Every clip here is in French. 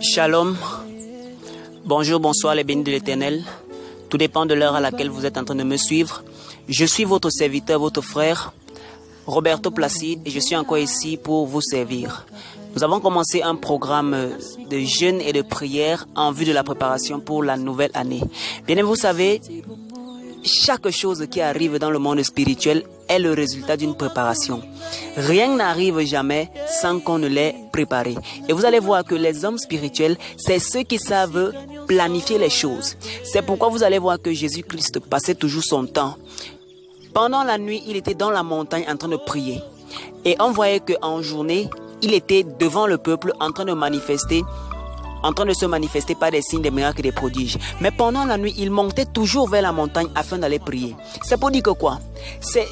Shalom, bonjour, bonsoir les bénis de l'Éternel. Tout dépend de l'heure à laquelle vous êtes en train de me suivre. Je suis votre serviteur, votre frère, Roberto Placide, et je suis encore ici pour vous servir. Nous avons commencé un programme de jeûne et de prière en vue de la préparation pour la nouvelle année. Bien, vous savez, chaque chose qui arrive dans le monde spirituel est le résultat d'une préparation. Rien n'arrive jamais sans qu'on ne l'ait préparé. Et vous allez voir que les hommes spirituels, c'est ceux qui savent planifier les choses. C'est pourquoi vous allez voir que Jésus-Christ passait toujours son temps. Pendant la nuit, il était dans la montagne en train de prier. Et on voyait qu'en journée, il était devant le peuple en train de se manifester par des signes, des miracles et des prodiges. Mais pendant la nuit, il montait toujours vers la montagne afin d'aller prier. C'est pour dire que quoi? C'est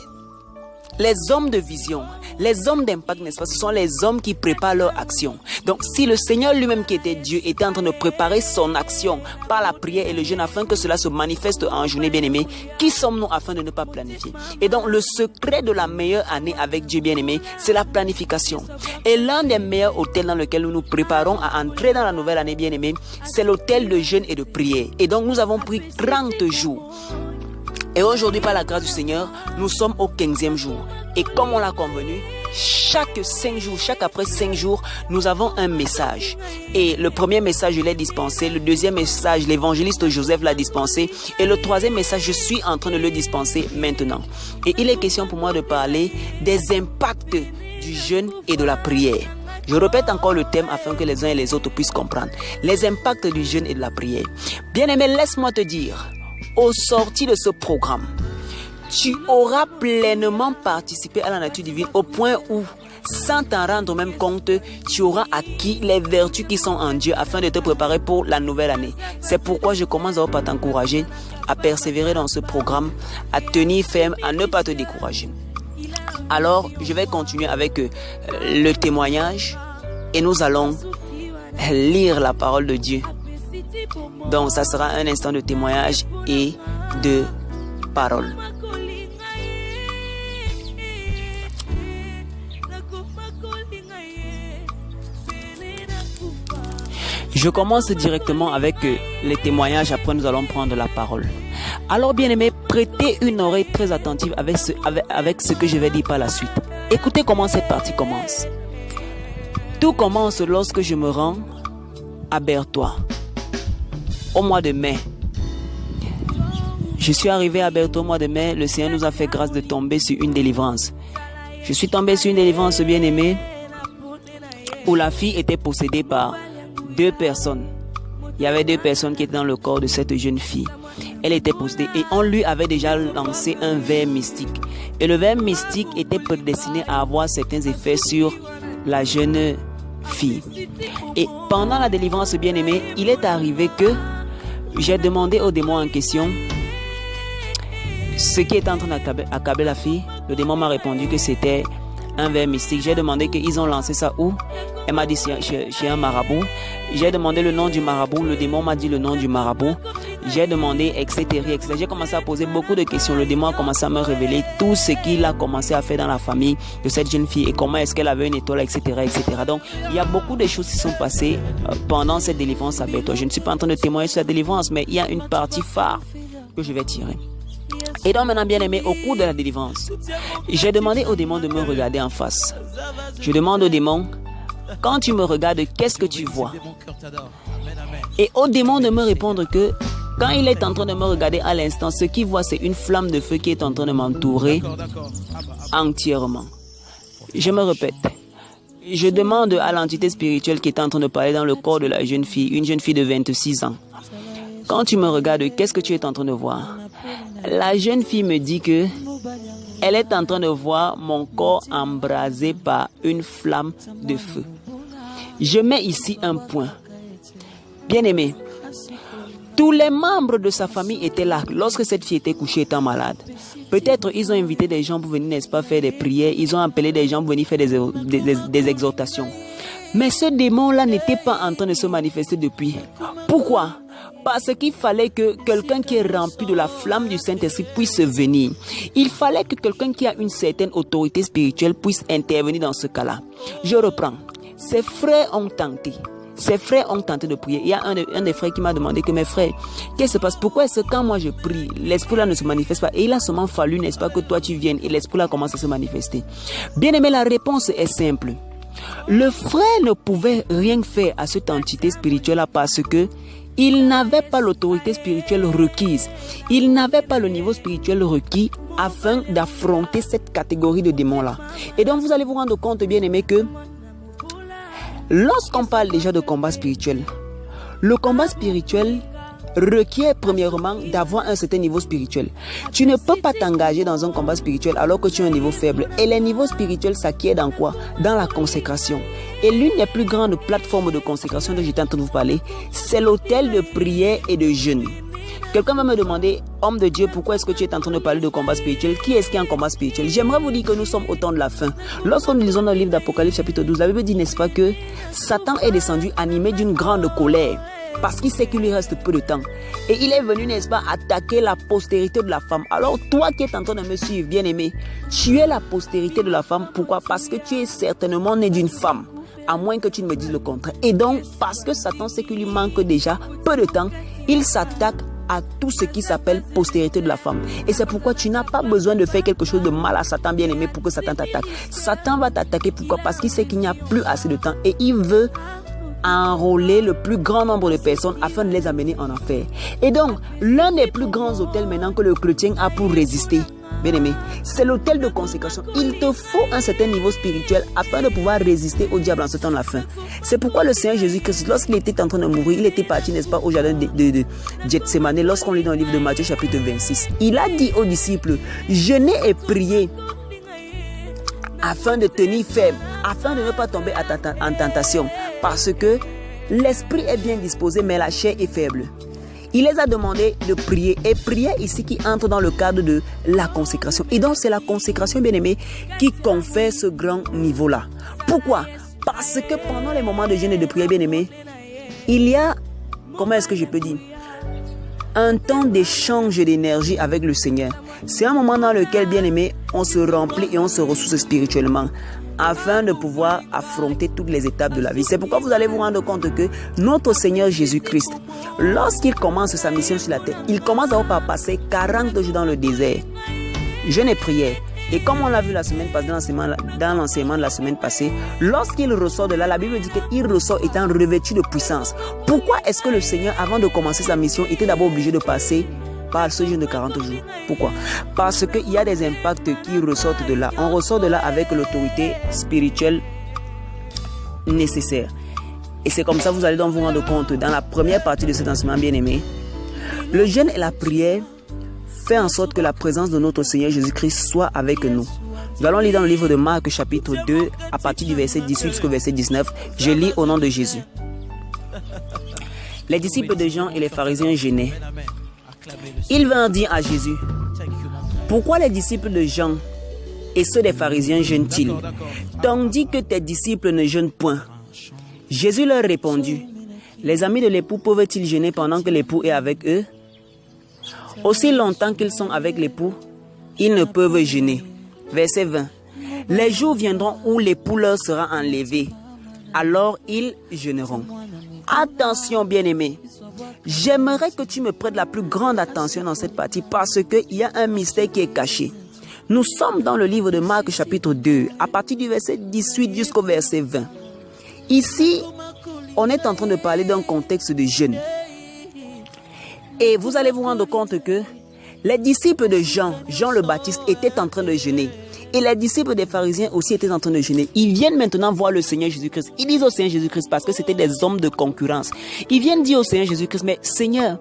les hommes de vision, les hommes d'impact, n'est-ce pas? Ce sont les hommes qui préparent leur action. Donc, si le Seigneur lui-même qui était Dieu était en train de préparer son action par la prière et le jeûne afin que cela se manifeste en journée, bien-aimée, qui sommes-nous afin de ne pas planifier? Et donc, le secret de la meilleure année avec Dieu, bien-aimé, c'est la planification. Et l'un des meilleurs hôtels dans lequel nous nous préparons à entrer dans la nouvelle année, bien-aimée, c'est l'hôtel de jeûne et de prière. Et donc, nous avons pris 30 jours. Et aujourd'hui, par la grâce du Seigneur, nous sommes au 15e jour. Et comme on l'a convenu, chaque après 5 jours, nous avons un message. Et le premier message, je l'ai dispensé. Le deuxième message, l'évangéliste Joseph l'a dispensé. Et le troisième message, je suis en train de le dispenser maintenant. Et il est question pour moi de parler des impacts du jeûne et de la prière. Je répète encore le thème afin que les uns et les autres puissent comprendre. Les impacts du jeûne et de la prière. Bien-aimé, laisse-moi te dire, au sorti de ce programme, tu auras pleinement participé à la nature divine au point où, sans t'en rendre même compte, tu auras acquis les vertus qui sont en Dieu afin de te préparer pour la nouvelle année. C'est pourquoi je commence d'abord par t'encourager à persévérer dans ce programme, à tenir ferme, à ne pas te décourager. Alors, je vais continuer avec le témoignage et nous allons lire la parole de Dieu. Donc, ça sera un instant de témoignage et de parole. Je commence directement avec les témoignages, après nous allons prendre la parole. Alors, bien-aimés, prêtez une oreille très attentive avec ce que je vais dire par la suite. Écoutez comment cette partie commence. Tout commence lorsque je me rends à Berthois, au mois de mai. Je suis arrivé à Berthois au mois de mai. Le Seigneur nous a fait grâce de tomber sur une délivrance. Je suis tombé sur une délivrance, bien-aimée, où la fille était possédée par 2 personnes. Il y avait 2 personnes qui étaient dans le corps de cette jeune fille. Elle était possédée et on lui avait déjà lancé un verre mystique. Et le verre mystique était prédestiné à avoir certains effets sur la jeune fille. Et pendant la délivrance, bien-aimée, il est arrivé que j'ai demandé au démon en question ce qui est en train d'accabler la fille. Le démon m'a répondu que c'était un verre mystique. J'ai demandé qu'ils ont lancé ça où? Elle m'a dit chez un marabout. J'ai demandé le nom du marabout. Le démon m'a dit le nom du marabout. J'ai demandé, etc. J'ai commencé à poser beaucoup de questions. Le démon a commencé à me révéler tout ce qu'il a commencé à faire dans la famille de cette jeune fille et comment est-ce qu'elle avait une étoile, etc., etc. Donc, il y a beaucoup de choses qui sont passées pendant cette délivrance avec toi. Je ne suis pas en train de témoigner sur la délivrance, mais il y a une partie phare que je vais tirer. Et donc maintenant, bien aimé, au cours de la délivrance, j'ai demandé au démon de me regarder en face. Je demande au démon, quand tu me regardes, qu'est-ce que tu vois? Et au démon de me répondre que quand il est en train de me regarder à l'instant, ce qu'il voit, c'est une flamme de feu qui est en train de m'entourer entièrement. Je me répète. Je demande à l'entité spirituelle qui est en train de parler dans le corps de la jeune fille, une jeune fille de 26 ans. Quand tu me regardes, qu'est-ce que tu es en train de voir? La jeune fille me dit que elle est en train de voir mon corps embrasé par une flamme de feu. Je mets ici un point. Bien-aimé, tous les membres de sa famille étaient là lorsque cette fille était couchée étant malade. Peut-être ils ont invité des gens pour venir, n'est-ce pas, faire des prières. Ils ont appelé des gens pour venir faire des exhortations. Mais ce démon-là n'était pas en train de se manifester depuis. Pourquoi? Parce qu'il fallait que quelqu'un qui est rempli de la flamme du Saint-Esprit puisse venir. Il fallait que quelqu'un qui a une certaine autorité spirituelle puisse intervenir dans ce cas-là. Je reprends. Ses frères ont tenté. Ses frères ont tenté de prier. Il y a un des frères qui m'a demandé que mes frères, qu'est-ce qui se passe? Pourquoi est-ce que quand moi je prie, l'esprit là ne se manifeste pas? Et il a seulement fallu, n'est-ce pas, que toi tu viennes et l'esprit là commence à se manifester. Bien aimé, la réponse est simple. Le frère ne pouvait rien faire à cette entité spirituelle là parce que il n'avait pas l'autorité spirituelle requise. Il n'avait pas le niveau spirituel requis afin d'affronter cette catégorie de démons-là. Et donc, vous allez vous rendre compte, bien aimé, que lorsqu'on parle déjà de combat spirituel, le combat spirituel requiert premièrement d'avoir un certain niveau spirituel. Tu ne peux pas t'engager dans un combat spirituel alors que tu as un niveau faible. Et les niveaux spirituels s'acquièrent dans quoi? Dans la consécration. Et l'une des plus grandes plateformes de consécration dont j'étais en train de vous parler, c'est l'autel de prière et de jeûne. Quelqu'un va me demander, homme de Dieu, pourquoi est-ce que tu es en train de parler de combat spirituel? Qui est-ce qui est en combat spirituel? J'aimerais vous dire que nous sommes au temps de la fin. Lorsque nous lisons dans le livre d'Apocalypse chapitre 12, la Bible dit, n'est-ce pas, que Satan est descendu animé d'une grande colère. Parce qu'il sait qu'il lui reste peu de temps. Et il est venu, n'est-ce pas, attaquer la postérité de la femme. Alors toi qui es en train de me suivre, bien aimé, tu es la postérité de la femme. Pourquoi? Parce que tu es certainement né d'une femme. À moins que tu ne me dises le contraire. Et donc, parce que Satan sait qu'il lui manque déjà peu de temps, il s'attaque à tout ce qui s'appelle postérité de la femme. Et c'est pourquoi tu n'as pas besoin de faire quelque chose de mal à Satan, bien aimé, pour que Satan t'attaque. Satan va t'attaquer. Pourquoi? Parce qu'il sait qu'il n'y a plus assez de temps. Et il veut enrôler le plus grand nombre de personnes afin de les amener en enfer. Et donc, l'un des plus grands hôtels maintenant que le chrétien a pour résister, bien aimé, c'est l'hôtel de consécration. Il te faut un certain niveau spirituel afin de pouvoir résister au diable en ce temps de la fin. C'est pourquoi le Seigneur Jésus-Christ, lorsqu'il était en train de mourir, il était parti, n'est-ce pas, au jardin de Gethsemane, lorsqu'on lit dans le livre de Matthieu chapitre 26. Il a dit aux disciples, jeûnez et priez afin de tenir ferme, afin de ne pas tomber en tentation. Parce que l'esprit est bien disposé, mais la chair est faible. Il les a demandé de prier. Et prier ici qui entre dans le cadre de la consécration. Et donc c'est la consécration, bien aimé, qui confère ce grand niveau-là. Pourquoi? Parce que pendant les moments de jeûne et de prière, bien aimé, il y a, comment est-ce que je peux dire, un temps d'échange d'énergie avec le Seigneur. C'est un moment dans lequel, bien aimé, on se remplit et on se ressource spirituellement afin de pouvoir affronter toutes les étapes de la vie. C'est pourquoi vous allez vous rendre compte que notre Seigneur Jésus-Christ, lorsqu'il commence sa mission sur la terre, il commence d'abord par passer 40 jours dans le désert, jeûne et prière. Et comme on l'a vu la semaine passée, dans l'enseignement de la semaine passée, lorsqu'il ressort de là, la Bible dit qu'il ressort étant revêtu de puissance. Pourquoi est-ce que le Seigneur, avant de commencer sa mission, était d'abord obligé de passer par ce jeûne de 40 jours? Pourquoi? Parce qu'il y a des impacts qui ressortent de là. On ressort de là avec l'autorité spirituelle nécessaire. Et c'est comme ça que vous allez donc vous rendre compte, dans la première partie de cet enseignement bien-aimé, le jeûne et la prière fait en sorte que la présence de notre Seigneur Jésus-Christ soit avec nous. Nous allons lire dans le livre de Marc chapitre 2 à partir du verset 18 jusqu'au verset 19. Je lis au nom de Jésus. Les disciples de Jean et les pharisiens jeûnaient. Ils vinrent dire à Jésus, pourquoi les disciples de Jean et ceux des pharisiens jeûnent-ils, tandis que tes disciples ne jeûnent point? Jésus leur répondit, les amis de l'époux peuvent-ils jeûner pendant que l'époux est avec eux? Aussi longtemps qu'ils sont avec l'époux, ils ne peuvent jeûner. Verset 20. Les jours viendront où l'époux leur sera enlevé. Alors ils jeûneront. Attention, bien-aimés. J'aimerais que tu me prêtes la plus grande attention dans cette partie parce qu'il y a un mystère qui est caché. Nous sommes dans le livre de Marc chapitre 2, à partir du verset 18 jusqu'au verset 20. Ici, on est en train de parler d'un contexte de jeûne. Et vous allez vous rendre compte que les disciples de Jean le Baptiste, étaient en train de jeûner. Et les disciples des pharisiens aussi étaient en train de jeûner. Ils viennent maintenant voir le Seigneur Jésus-Christ. Ils disent au Seigneur Jésus-Christ, parce que c'était des hommes de concurrence. Ils viennent dire au Seigneur Jésus-Christ, mais Seigneur,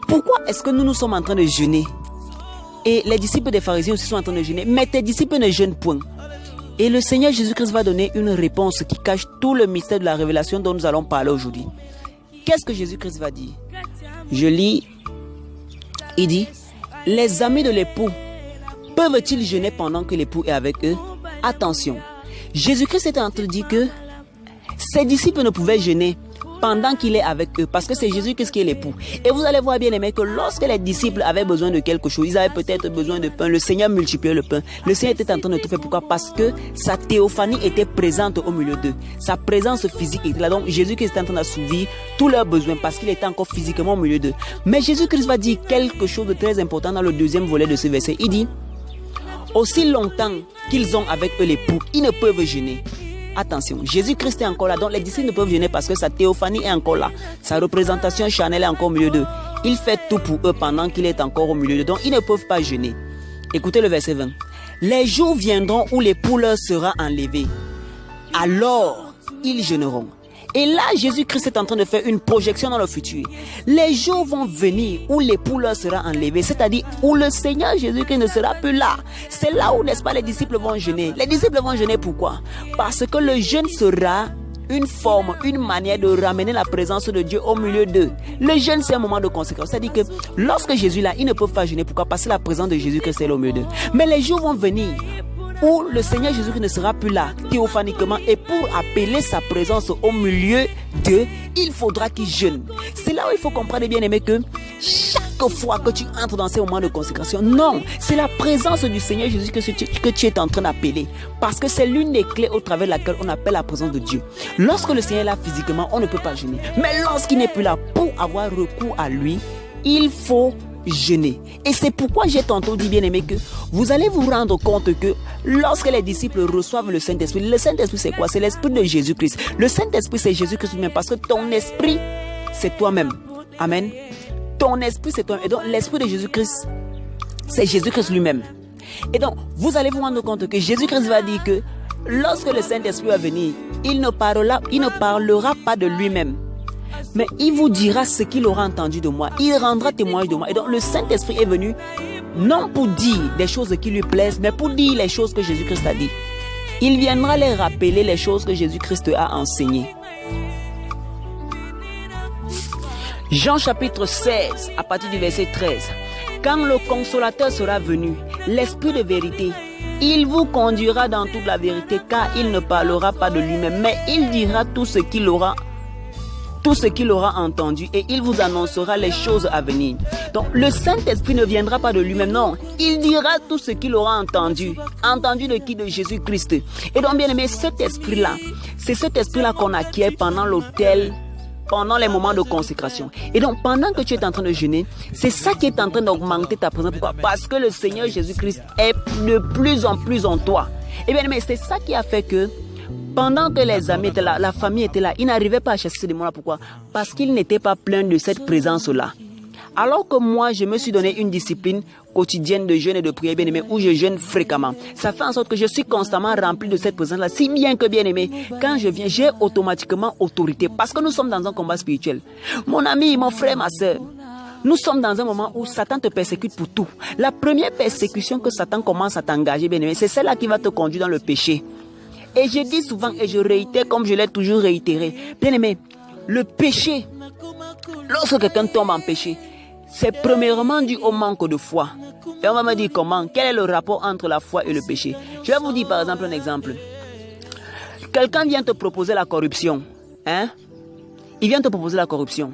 pourquoi est-ce que nous sommes en train de jeûner? Et les disciples des pharisiens aussi sont en train de jeûner. Mais tes disciples ne jeûnent point. Et le Seigneur Jésus-Christ va donner une réponse qui cache tout le mystère de la révélation dont nous allons parler aujourd'hui. Qu'est-ce que Jésus-Christ va dire? Je lis. Il dit, les amis de l'époux peuvent-ils jeûner pendant que l'époux est avec eux? Attention, Jésus-Christ était en train de dire que ses disciples ne pouvaient jeûner pendant qu'il est avec eux, parce que c'est Jésus-Christ qui est l'époux. Et vous allez voir bien aimé que lorsque les disciples avaient besoin de quelque chose, ils avaient peut-être besoin de pain, le Seigneur multipliait le pain. Le Seigneur était en train de tout faire. Pourquoi? Parce que sa théophanie était présente au milieu d'eux. Sa présence physique était là. Donc Jésus-Christ était en train d'assouvir tous leurs besoins parce qu'il était encore physiquement au milieu d'eux. Mais Jésus-Christ va dire quelque chose de très important dans le deuxième volet de ce verset. Il dit: aussi longtemps qu'ils ont avec eux l'époux, ils ne peuvent jeûner. Attention, Jésus-Christ est encore là, donc les disciples ne peuvent jeûner parce que sa théophanie est encore là. Sa représentation charnelle est encore au milieu d'eux. Il fait tout pour eux pendant qu'il est encore au milieu d'eux, donc ils ne peuvent pas jeûner. Écoutez le verset 20. Les jours viendront où l'époux leur sera enlevé. Alors, ils jeûneront. Et là, Jésus-Christ est en train de faire une projection dans le futur. Les jours vont venir où l'époux leur sera enlevé, c'est-à-dire où le Seigneur Jésus-Christ ne sera plus là. C'est là où, n'est-ce pas, les disciples vont jeûner. Les disciples vont jeûner pourquoi? Parce que le jeûne sera une forme, une manière de ramener la présence de Dieu au milieu d'eux. Le jeûne, c'est un moment de conséquence. C'est-à-dire que lorsque Jésus est là, ils ne peuvent pas jeûner. Pourquoi? Parce que la présence de Jésus-Christ est au milieu d'eux. Mais les jours vont venir où le Seigneur Jésus-Christ ne sera plus là théophaniquement, et pour appeler sa présence au milieu d'eux, il faudra qu'ils jeûnent. C'est là où il faut comprendre bien aimé que chaque fois que tu entres dans ces moments de consécration, non, c'est la présence du Seigneur Jésus que tu es en train d'appeler, parce que c'est l'une des clés au travers de laquelle on appelle la présence de Dieu. Lorsque le Seigneur est là physiquement, on ne peut pas jeûner, mais lorsqu'il n'est plus là, pour avoir recours à lui, il faut jeûner. Et c'est pourquoi j'ai tantôt dit bien aimé que vous allez vous rendre compte que lorsque les disciples reçoivent le Saint-Esprit c'est quoi? C'est l'Esprit de Jésus-Christ. Le Saint-Esprit c'est Jésus-Christ lui-même, parce que ton esprit c'est toi-même. Amen. Ton esprit c'est toi-même. Et donc l'Esprit de Jésus-Christ c'est Jésus-Christ lui-même. Et donc vous allez vous rendre compte que Jésus-Christ va dire que lorsque le Saint-Esprit va venir, il ne parlera pas de lui-même, mais il vous dira ce qu'il aura entendu de moi. Il rendra témoignage de moi. Et donc le Saint-Esprit est venu non pour dire des choses qui lui plaisent, mais pour dire les choses que Jésus-Christ a dit. Il viendra les rappeler les choses que Jésus-Christ a enseignées. Jean chapitre 16, à partir du verset 13. Quand le Consolateur sera venu, l'Esprit de vérité, il vous conduira dans toute la vérité, car il ne parlera pas de lui-même, mais il dira tout ce qu'il aura entendu, et il vous annoncera les choses à venir. Donc le Saint-Esprit ne viendra pas de lui-même, non, il dira tout ce qu'il aura entendu. Entendu de qui? De Jésus-Christ. Et donc bien aimé, cet esprit-là, c'est cet esprit-là qu'on acquiert pendant l'autel, pendant les moments de consécration. Et donc pendant que tu es en train de jeûner, c'est ça qui est en train d'augmenter ta présence. Pourquoi? Parce que le Seigneur Jésus-Christ est de plus en plus en toi. Et bien aimé, c'est ça qui a fait que pendant que les amis étaient là, la famille était là, ils n'arrivaient pas à chasser ces démons-là. Pourquoi? Parce qu'ils n'étaient pas pleins de cette présence-là. Alors que moi, je me suis donné une discipline quotidienne de jeûne et de prière, bien-aimé, où je jeûne fréquemment. Ça fait en sorte que je suis constamment rempli de cette présence-là. Si bien que, bien-aimé, quand je viens, j'ai automatiquement autorité. Parce que nous sommes dans un combat spirituel. Mon ami, mon frère, ma soeur, nous sommes dans un moment où Satan te persécute pour tout. La première persécution que Satan commence à t'engager, bien-aimé, c'est celle-là qui va te conduire dans le péché. Et je dis souvent et je réitère comme je l'ai toujours réitéré. Bien aimé, le péché, lorsque quelqu'un tombe en péché, c'est premièrement dû au manque de foi. Et on va me dire comment? Quel est le rapport entre la foi et le péché? Je vais vous dire par exemple un exemple. Quelqu'un vient te proposer la corruption. Il vient te proposer la corruption.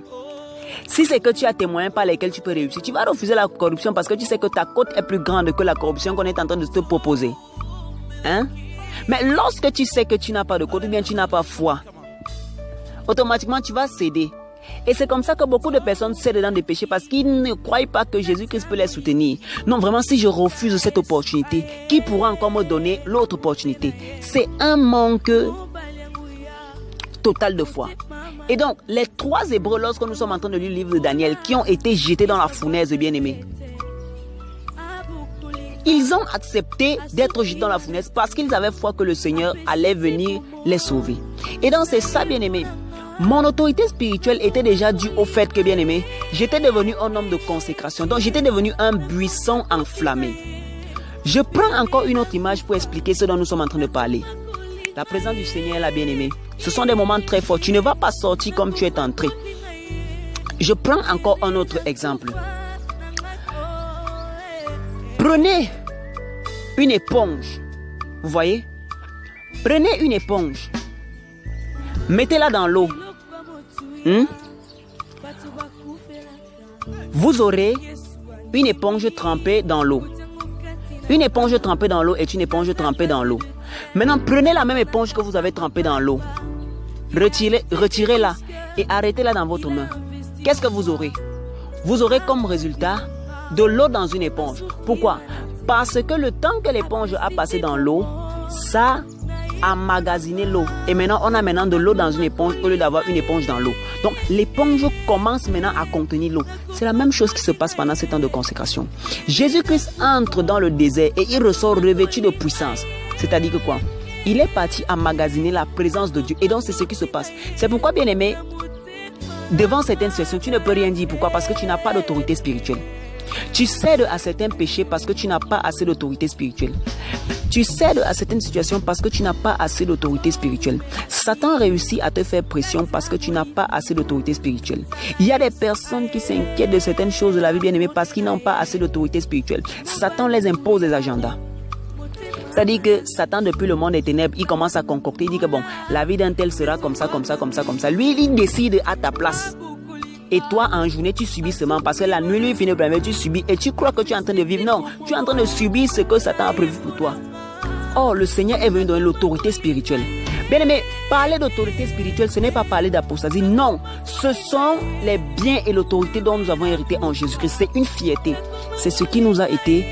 Si c'est que tu as tes moyens par lesquels tu peux réussir, tu vas refuser la corruption parce que tu sais que ta cote est plus grande que la corruption qu'on est en train de te proposer. Mais lorsque tu sais que tu n'as pas de côté, ou bien tu n'as pas foi, automatiquement tu vas céder. Et c'est comme ça que beaucoup de personnes cèdent dans des péchés parce qu'ils ne croient pas que Jésus-Christ peut les soutenir. Non, vraiment, si je refuse cette opportunité, qui pourra encore me donner l'autre opportunité? C'est un manque total de foi. Et donc, les 3 Hébreux, lorsque nous sommes en train de lire le livre de Daniel, qui ont été jetés dans la fournaise, bien-aimés, ils ont accepté d'être jetés dans la fournaise parce qu'ils avaient foi que le Seigneur allait venir les sauver. Et donc c'est ça, bien-aimé. Mon autorité spirituelle était déjà due au fait que, bien-aimé, j'étais devenu un homme de consécration. Donc j'étais devenu un buisson enflammé. Je prends encore une autre image pour expliquer ce dont nous sommes en train de parler. La présence du Seigneur est là, bien-aimé. Ce sont des moments très forts. Tu ne vas pas sortir comme tu es entré. Je prends encore un autre exemple. Prenez une éponge, vous voyez? Prenez une éponge, mettez-la dans l'eau, Vous aurez une éponge trempée dans l'eau. Une éponge trempée dans l'eau est une éponge trempée dans l'eau. Maintenant, prenez la même éponge que vous avez trempée dans l'eau. Retirez-la et arrêtez-la dans votre main. Qu'est-ce que vous aurez? Vous aurez comme résultat de l'eau dans une éponge. Pourquoi? Parce que le temps que l'éponge a passé dans l'eau, ça a emmagasiné l'eau. Et maintenant, on a maintenant de l'eau dans une éponge au lieu d'avoir une éponge dans l'eau. Donc, l'éponge commence maintenant à contenir l'eau. C'est la même chose qui se passe pendant ces temps de consécration. Jésus-Christ entre dans le désert et il ressort revêtu de puissance. C'est-à-dire que quoi? Il est parti emmagasiner la présence de Dieu. Et donc, c'est ce qui se passe. C'est pourquoi, bien aimé, devant certaines situations, tu ne peux rien dire. Pourquoi? Parce que tu n'as pas d'autorité spirituelle. Tu cèdes à certains péchés parce que tu n'as pas assez d'autorité spirituelle. Tu cèdes à certaines situations parce que tu n'as pas assez d'autorité spirituelle. Satan réussit à te faire pression parce que tu n'as pas assez d'autorité spirituelle. Il y a des personnes qui s'inquiètent de certaines choses de la vie, bien-aimée, parce qu'ils n'ont pas assez d'autorité spirituelle. Satan les impose des agendas. C'est-à-dire que Satan, depuis le monde des ténèbres, il commence à concocter. Il dit que bon, la vie d'un tel sera comme ça, comme ça, comme ça, comme ça. Lui, il décide à ta place. Et toi, en journée, tu subis seulement parce que la nuit, lui, finit par tu subis et tu crois que tu es en train de vivre. Non, tu es en train de subir ce que Satan a prévu pour toi. Or, le Seigneur est venu donner l'autorité spirituelle. Bien aimé, parler d'autorité spirituelle, ce n'est pas parler d'apostasie. Non, ce sont les biens et l'autorité dont nous avons hérité en Jésus-Christ. C'est une fierté. C'est ce qui nous a été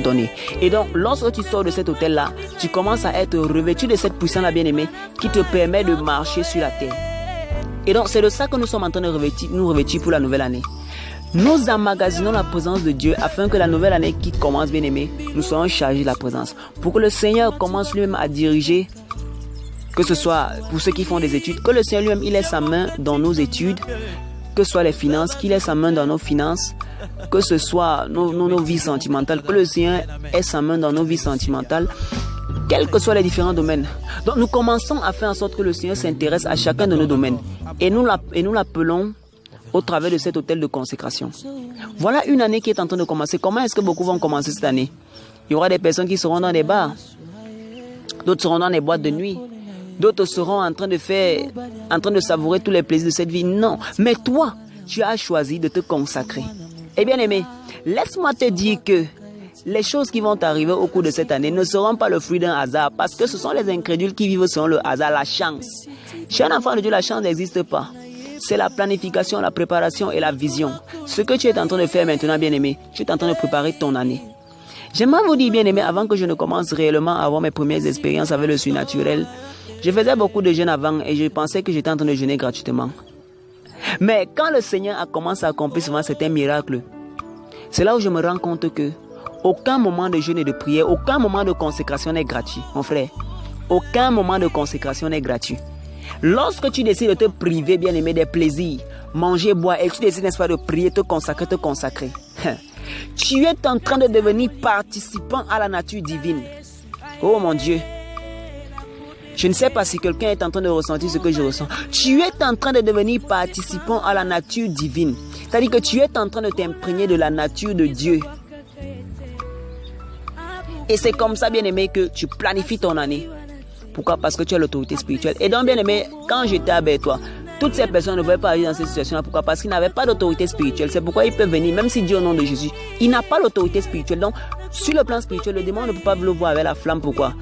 donné. Et donc, lorsque tu sors de cet hôtel-là, tu commences à être revêtu de cette puissance-là, bien aimé, qui te permet de marcher sur la terre. Et donc, c'est de ça que nous sommes en train de nous revêtir pour la nouvelle année. Nous emmagasinons la présence de Dieu afin que la nouvelle année qui commence, bien aimé, nous soyons chargés de la présence. Pour que le Seigneur commence lui-même à diriger, que ce soit pour ceux qui font des études, que le Seigneur lui-même, il ait sa main dans nos études, que ce soit les finances, qu'il ait sa main dans nos finances, que ce soit nos vies sentimentales, que le Seigneur ait sa main dans nos vies sentimentales, quels que soient les différents domaines. Donc nous commençons à faire en sorte que le Seigneur s'intéresse à chacun de nos domaines. Et nous l'appelons au travers de cet hôtel de consécration. Voilà une année qui est en train de commencer. Comment est-ce que beaucoup vont commencer cette année? Il y aura des personnes qui seront dans des bars. D'autres seront dans des boîtes de nuit. D'autres seront en train de savourer tous les plaisirs de cette vie. Non. Mais toi, tu as choisi de te consacrer. Eh bien aimé, laisse-moi te dire que les choses qui vont arriver au cours de cette année ne seront pas le fruit d'un hasard parce que ce sont les incrédules qui vivent selon le hasard, la chance. Chez un enfant de Dieu, la chance n'existe pas. C'est la planification, la préparation et la vision. Ce que tu es en train de faire maintenant, bien-aimé, tu es en train de préparer ton année. J'aimerais vous dire, bien-aimé, avant que je ne commence réellement à avoir mes premières expériences avec le surnaturel, je faisais beaucoup de jeûnes avant et je pensais que j'étais en train de jeûner gratuitement. Mais quand le Seigneur a commencé à accomplir souvent certains miracles, c'est là où je me rends compte que aucun moment de jeûne et de prière, aucun moment de consécration n'est gratuit, mon frère. Aucun moment de consécration n'est gratuit. Lorsque tu décides de te priver, bien aimé, des plaisirs, manger, boire, et tu décides, n'est-ce pas, de prier, te consacrer, tu es en train de devenir participant à la nature divine. Oh mon Dieu. Je ne sais pas si quelqu'un est en train de ressentir ce que je ressens. Tu es en train de devenir participant à la nature divine. C'est-à-dire que tu es en train de t'imprégner de la nature de Dieu. Et c'est comme ça, bien-aimé, que tu planifies ton année. Pourquoi? Parce que tu as l'autorité spirituelle. Et donc, bien-aimé, quand j'étais avec toi, toutes ces personnes ne pouvaient pas aller dans cette situation-là. Pourquoi? Parce qu'ils n'avaient pas d'autorité spirituelle. C'est pourquoi ils peuvent venir, même s'ils disent au nom de Jésus. Il n'a pas l'autorité spirituelle. Donc, sur le plan spirituel, le démon ne peut pas le voir avec la flamme. Pourquoi?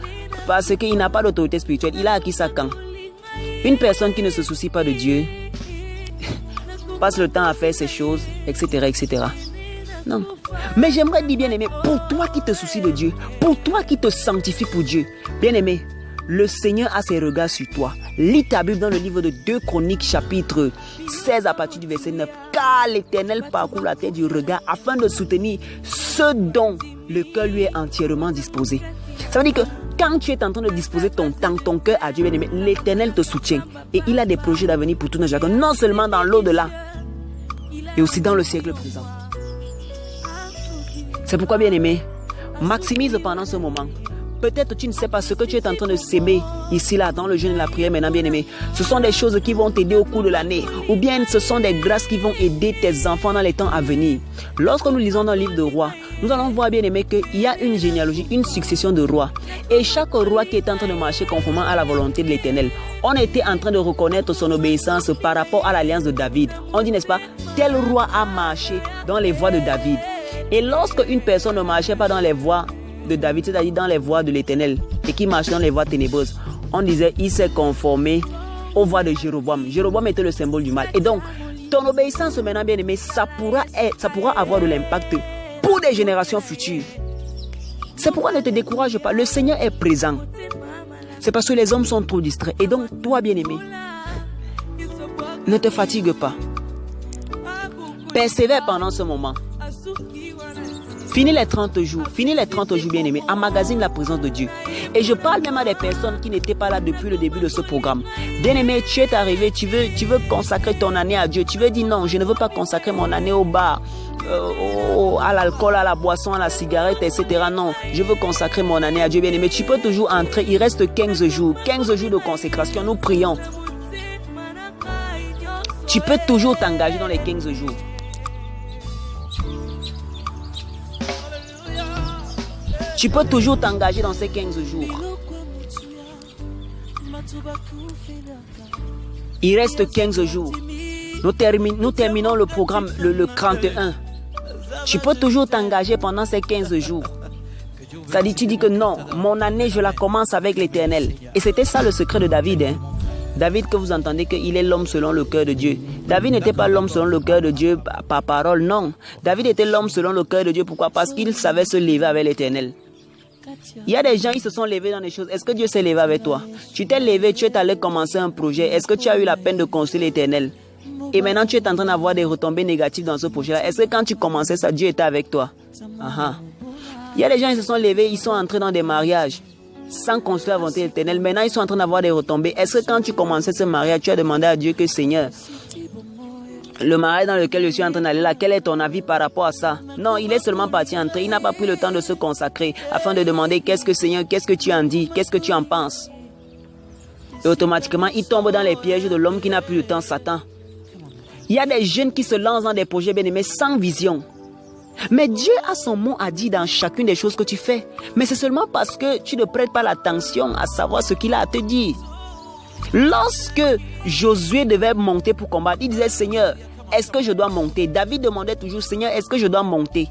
Parce qu'il n'a pas d'autorité spirituelle. Il a acquis ça quand? Une personne qui ne se soucie pas de Dieu passe le temps à faire ces choses, etc., etc. Non. Mais j'aimerais dire, bien-aimé, pour toi qui te soucies de Dieu, pour toi qui te sanctifies pour Dieu, bien-aimé, le Seigneur a ses regards sur toi. Lis ta Bible dans le livre de 2 Chroniques, chapitre 16 à partir du verset 9. Car l'Éternel parcourt la terre du regard afin de soutenir ceux dont le cœur lui est entièrement disposé. Ça veut dire que quand tu es en train de disposer ton temps, ton cœur à Dieu, bien-aimé, l'Éternel te soutient. Et il a des projets d'avenir pour tout nos chacun, non seulement dans l'au-delà, et aussi dans le siècle présent. C'est pourquoi, bien-aimé, maximise pendant ce moment. Peut-être tu ne sais pas ce que tu es en train de s'aimer ici, là, dans le jeûne et la prière maintenant, bien-aimé. Ce sont des choses qui vont t'aider au cours de l'année. Ou bien ce sont des grâces qui vont aider tes enfants dans les temps à venir. Lorsque nous lisons dans le livre de Rois, nous allons voir, bien aimé, qu'il y a une généalogie, une succession de rois. Et chaque roi qui est en train de marcher conformément à la volonté de l'Éternel, on était en train de reconnaître son obéissance par rapport à l'alliance de David. On dit, n'est-ce pas, tel roi a marché dans les voies de David. Et lorsque une personne ne marchait pas dans les voies de David, c'est-à-dire dans les voies de l'Éternel, et qui marchait dans les voies ténébreuses, on disait, il s'est conformé aux voies de Jéroboam. Jéroboam était le symbole du mal. Et donc, ton obéissance maintenant, bien aimé, ça pourra avoir de l'impact pour des générations futures. C'est pourquoi ne te décourage pas. Le Seigneur est présent. C'est parce que les hommes sont trop distraits. Et donc, toi, bien aimé, ne te fatigue pas. Persévère pendant ce moment. Finis les 30 jours, bien aimé, emmagasine la présence de Dieu. Et je parle même à des personnes qui n'étaient pas là depuis le début de ce programme. Bien aimé, tu es arrivé, tu veux consacrer ton année à Dieu. Tu veux dire non, je ne veux pas consacrer mon année au bar, à l'alcool, à la boisson, à la cigarette, etc. Non, je veux consacrer mon année à Dieu, bien aimé. Tu peux toujours entrer, il reste 15 jours de consécration, nous prions. Tu peux toujours t'engager dans les 15 jours. Tu peux toujours t'engager dans ces 15 jours. Il reste 15 jours. Nous terminons le programme le 31. Tu peux toujours t'engager pendant ces 15 jours. C'est-à-dire, tu dis que non, mon année, je la commence avec l'Éternel. Et c'était ça le secret de David. David, que vous entendez qu'il est l'homme selon le cœur de Dieu. David n'était pas l'homme selon le cœur de Dieu par parole, non. David était l'homme selon le cœur de Dieu. Pourquoi? Parce qu'il savait se lever avec l'Éternel. Il y a des gens qui se sont levés dans des choses. Est-ce que Dieu s'est levé avec toi? Tu t'es levé, tu es allé commencer un projet. Est-ce que tu as eu la peine de construire l'Éternel? Et maintenant tu es en train d'avoir des retombées négatives dans ce projet-là. Est-ce que quand tu commençais ça, Dieu était avec toi? Il y a des gens qui se sont levés, ils sont entrés dans des mariages sans construire la volonté éternelle. Maintenant ils sont en train d'avoir des retombées. Est-ce que quand tu commençais ce mariage, tu as demandé à Dieu que Seigneur, le mariage dans lequel je suis en train d'aller là, quel est ton avis par rapport à ça? Non, il est seulement parti entrer. Il n'a pas pris le temps de se consacrer afin de demander qu'est-ce que Seigneur, qu'est-ce que tu en dis, qu'est-ce que tu en penses? Et automatiquement, il tombe dans les pièges de l'homme qui n'a plus le temps, Satan. Il y a des jeunes qui se lancent dans des projets bien-aimés sans vision. Mais Dieu a son mot à dire dans chacune des choses que tu fais. Mais c'est seulement parce que tu ne prêtes pas l'attention à savoir ce qu'il a à te dire. Lorsque Josué devait monter pour combattre, il disait, Seigneur, est-ce que je dois monter? David demandait toujours, Seigneur, est-ce que je dois monter?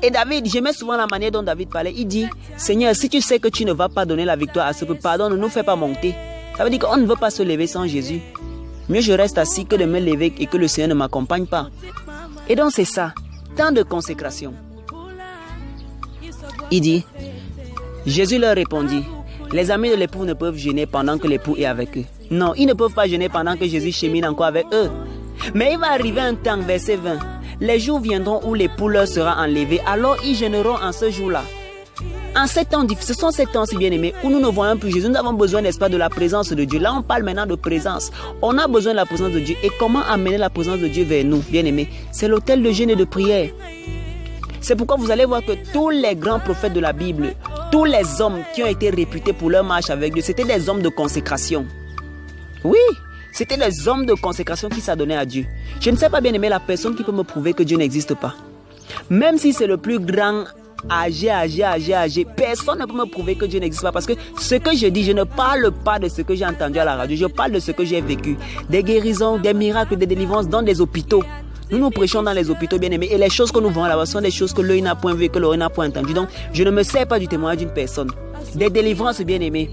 Et David, j'aimais souvent la manière dont David parlait. Il dit, Seigneur, si tu sais que tu ne vas pas donner la victoire à ce peuple, pardon, ne nous fais pas monter. Ça veut dire qu'on ne veut pas se lever sans Jésus. Mieux je reste assis que de me lever et que le Seigneur ne m'accompagne pas. Et donc c'est ça, temps de consécration. Il dit, Jésus leur répondit, les amis de l'époux ne peuvent jeûner pendant que l'époux est avec eux. Non, ils ne peuvent pas jeûner pendant que Jésus chemine encore avec eux. Mais il va arriver un temps, verset 20. Les jours viendront où l'époux leur sera enlevé, alors ils jeûneront en ce jour-là. En ces temps, ce sont ces temps si bien aimés où nous ne voyons plus Jésus. Nous avons besoin, n'est-ce pas, de la présence de Dieu. Là, on parle maintenant de présence. On a besoin de la présence de Dieu. Et comment amener la présence de Dieu vers nous, bien aimés? C'est l'autel de jeûne et de prière. C'est pourquoi vous allez voir que tous les grands prophètes de la Bible, tous les hommes qui ont été réputés pour leur marche avec Dieu, c'était des hommes de consécration. Oui, c'était des hommes de consécration qui s'adonnaient à Dieu. Je ne sais pas, bien aimé, la personne qui peut me prouver que Dieu n'existe pas. Même si c'est le plus grand, âgé, personne ne peut me prouver que Dieu n'existe pas. Parce que ce que je dis, je ne parle pas de ce que j'ai entendu à la radio. Je parle de ce que j'ai vécu. Des guérisons, des miracles, des délivrances dans des hôpitaux. Nous prêchons dans les hôpitaux, bien aimés. Et les choses que nous voyons là-bas sont des choses que l'œil n'a point vu et que l'oreille n'a point entendu. Donc, je ne me sers pas du témoignage d'une personne. Des délivrances, bien aimés.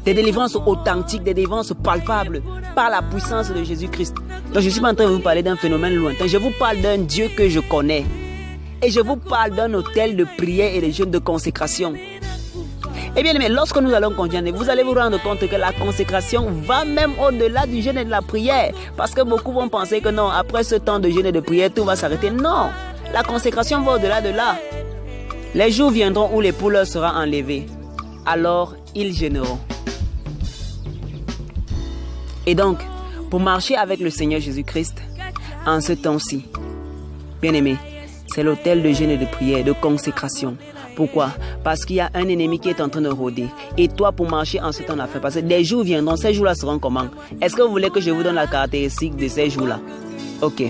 Des délivrances authentiques, des délivrances palpables par la puissance de Jésus-Christ. Donc, je ne suis pas en train de vous parler d'un phénomène lointain. Je vous parle d'un Dieu que je connais. Et je vous parle d'un hôtel de prière et de jeûne de consécration. Eh bien, mais lorsque nous allons continuer, vous allez vous rendre compte que la consécration va même au-delà du jeûne et de la prière. Parce que beaucoup vont penser que non, après ce temps de jeûne et de prière, tout va s'arrêter. Non, la consécration va au-delà de là. Les jours viendront où l'époux leur sera enlevé. Alors, ils jeûneront. Et donc, pour marcher avec le Seigneur Jésus-Christ, en ce temps-ci, bien aimé, c'est l'autel de jeûne et de prière, de consécration. Pourquoi? Parce qu'il y a un ennemi qui est en train de rôder. Et toi, pour marcher en ce temps d'affaires, parce que des jours viendront, ces jours-là seront comment? Est-ce que vous voulez que je vous donne la caractéristique de ces jours-là? Ok.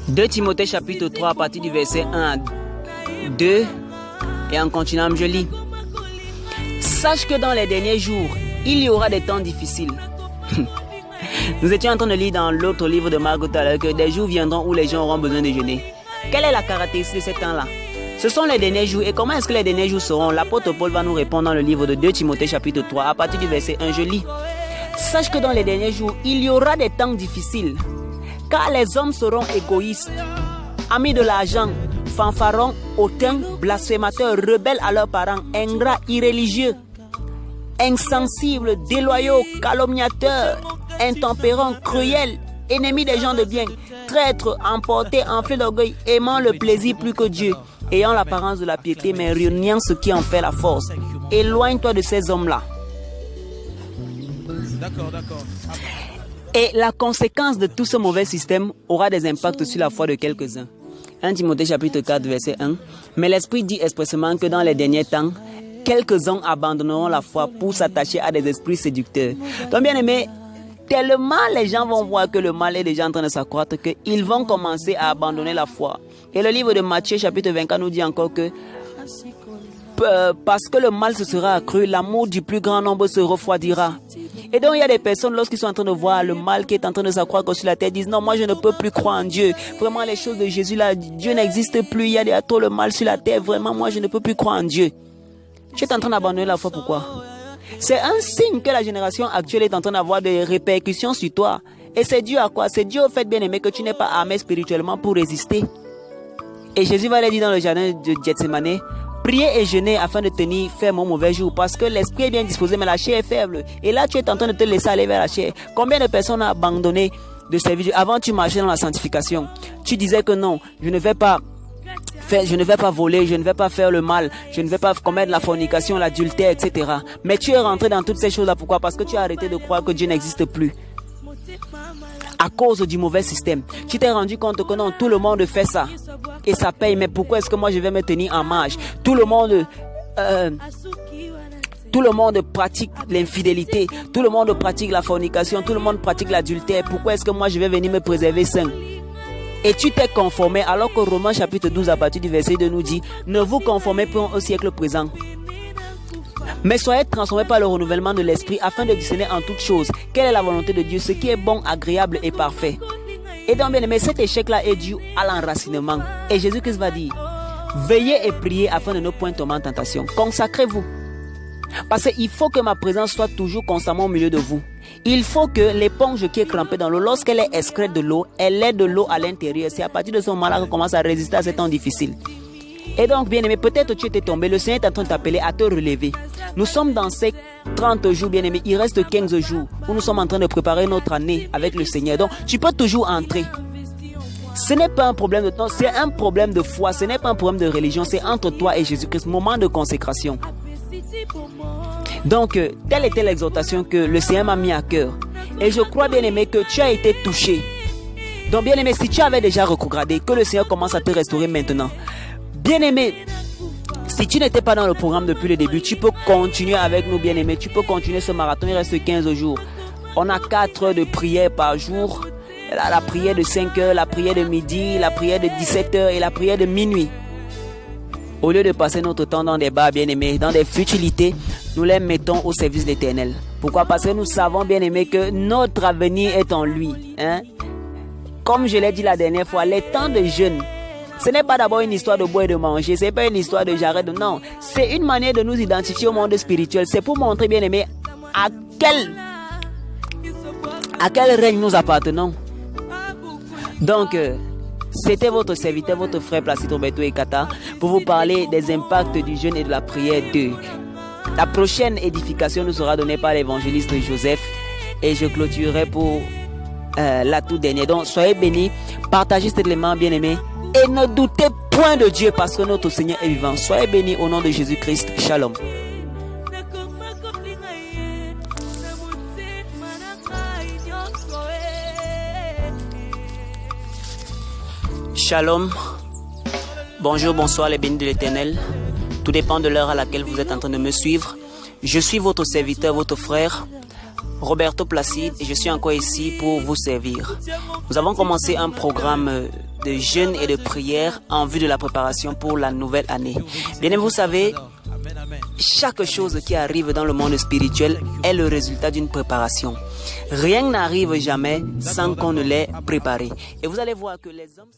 2 Timothée chapitre 3 à partir du verset 1 à 2 et en continuant je lis. Sache que dans les derniers jours, il y aura des temps difficiles. Nous étions en train de lire dans l'autre livre de Marc tout à l'heure que des jours viendront où les gens auront besoin de jeûner. Quelle est la caractéristique de ces temps-là? Ce sont les derniers jours. Et comment est-ce que les derniers jours seront? L'apôtre Paul va nous répondre dans le livre de 2 Timothée chapitre 3 à partir du verset 1, je lis. Sache que dans les derniers jours, il y aura des temps difficiles, car les hommes seront égoïstes, amis de l'argent, fanfarons, hautains, blasphémateurs, rebelles à leurs parents, ingrats, irréligieux, insensibles, déloyaux, calomniateurs, intempérants, cruels, ennemis des gens de bien, traîtres, emportés, enflés d'orgueil, aimant le plaisir plus que Dieu, ayant l'apparence de la piété, mais reniant ce qui en fait la force. Éloigne-toi de ces hommes-là. D'accord. Et la conséquence de tout ce mauvais système aura des impacts sur la foi de quelques-uns. 1 Timothée chapitre 4 verset 1. Mais l'Esprit dit expressément que dans les derniers temps, quelques-uns abandonneront la foi pour s'attacher à des esprits séducteurs. Donc bien aimé, tellement les gens vont voir que le mal est déjà en train de s'accroître qu'ils vont commencer à abandonner la foi. Et le livre de Matthieu chapitre 24 nous dit encore que parce que le mal se sera accru, l'amour du plus grand nombre se refroidira. Et donc il y a des personnes lorsqu'ils sont en train de voir le mal qui est en train de s'accroître sur la terre, disent non, moi je ne peux plus croire en Dieu. Vraiment les choses de Jésus là, Dieu n'existe plus, il y a trop le mal sur la terre, vraiment moi je ne peux plus croire en Dieu. Tu es en train d'abandonner la foi, pourquoi? C'est un signe que la génération actuelle est en train d'avoir des répercussions sur toi. Et c'est dû à quoi? C'est dû au fait, bien aimé, que tu n'es pas armé spirituellement pour résister. Et Jésus va le dire dans le jardin de Gethsemane, priez et jeûnez afin de tenir ferme au mauvais jour, parce que l'esprit est bien disposé, mais la chair est faible. Et là, tu es en train de te laisser aller vers la chair. Combien de personnes ont abandonné de servir Dieu? Avant, tu marchais dans la sanctification. Tu disais que non, je ne vais pas voler, je ne vais pas faire le mal, je ne vais pas commettre la fornication, l'adultère, etc. Mais tu es rentré dans toutes ces choses-là. Pourquoi? Parce que tu as arrêté de croire que Dieu n'existe plus. À cause du mauvais système. Tu t'es rendu compte que non, tout le monde fait ça. Et ça paye. Mais pourquoi est-ce que moi je vais me tenir en marge? Tout le monde pratique l'infidélité. Tout le monde pratique la fornication. Tout le monde pratique l'adultère. Pourquoi est-ce que moi je vais venir me préserver sain? Et tu t'es conformé, alors que Romains chapitre 12 à partir du verset 2 nous dit, ne vous conformez pas au siècle présent, mais soyez transformés par le renouvellement de l'esprit afin de discerner en toutes choses quelle est la volonté de Dieu, ce qui est bon, agréable et parfait. Et donc bien aimé, cet échec-là est dû à l'enracinement. Et Jésus-Christ va dire, veillez et priez afin de ne point tomber en tentation. Consacrez-vous. Parce qu'il faut que ma présence soit toujours constamment au milieu de vous. Il faut que l'éponge qui est crampée dans l'eau, lorsqu'elle est excrète de l'eau, elle ait de l'eau à l'intérieur. C'est à partir de ce moment-là qu'on commence à résister à ces temps difficiles. Et donc, bien aimé, peut-être tu étais tombé, le Seigneur est en train de t'appeler à te relever. Nous sommes dans ces 30 jours, bien aimé, il reste 15 jours où nous sommes en train de préparer notre année avec le Seigneur. Donc, tu peux toujours entrer. Ce n'est pas un problème de temps, c'est un problème de foi, ce n'est pas un problème de religion, c'est entre toi et Jésus-Christ, moment de consécration. Donc, telle était l'exhortation que le Seigneur m'a mis à cœur. Et je crois, bien aimé, que tu as été touché. Donc, bien aimé, si tu avais déjà rétrogradé, que le Seigneur commence à te restaurer maintenant. Bien aimé, si tu n'étais pas dans le programme depuis le début, tu peux continuer avec nous, bien aimé. Tu peux continuer ce marathon, il reste 15 jours. On a 4 heures de prière par jour. La prière de 5 heures, la prière de midi, la prière de 17 heures et la prière de minuit. Au lieu de passer notre temps dans des bars, bien aimés, dans des futilités, nous les mettons au service de l'Éternel. Pourquoi? Parce que nous savons, bien aimés, que notre avenir est en lui. Comme je l'ai dit la dernière fois, les temps de jeûne, ce n'est pas d'abord une histoire de boire et de manger, ce n'est pas une histoire de j'arrête de... Non, c'est une manière de nous identifier au monde spirituel. C'est pour montrer, bien aimés, à quel règne nous appartenons. Donc, c'était votre serviteur, votre frère Placide Roberto Ekata, pour vous parler des impacts du jeûne et de la prière 2. La prochaine édification nous sera donnée par l'évangéliste Joseph et je clôturerai pour la toute dernière. Donc, soyez bénis, partagez cet élément, bien aimé, et ne doutez point de Dieu parce que notre Seigneur est vivant. Soyez bénis au nom de Jésus-Christ. Shalom. Shalom, bonjour, bonsoir les bénis de l'Éternel. Tout dépend de l'heure à laquelle vous êtes en train de me suivre. Je suis votre serviteur, votre frère, Roberto Placide, et je suis encore ici pour vous servir. Nous avons commencé un programme de jeûne et de prière en vue de la préparation pour la nouvelle année. Bien, vous savez, chaque chose qui arrive dans le monde spirituel est le résultat d'une préparation. Rien n'arrive jamais sans qu'on ne l'ait préparé. Et vous allez voir que les hommes...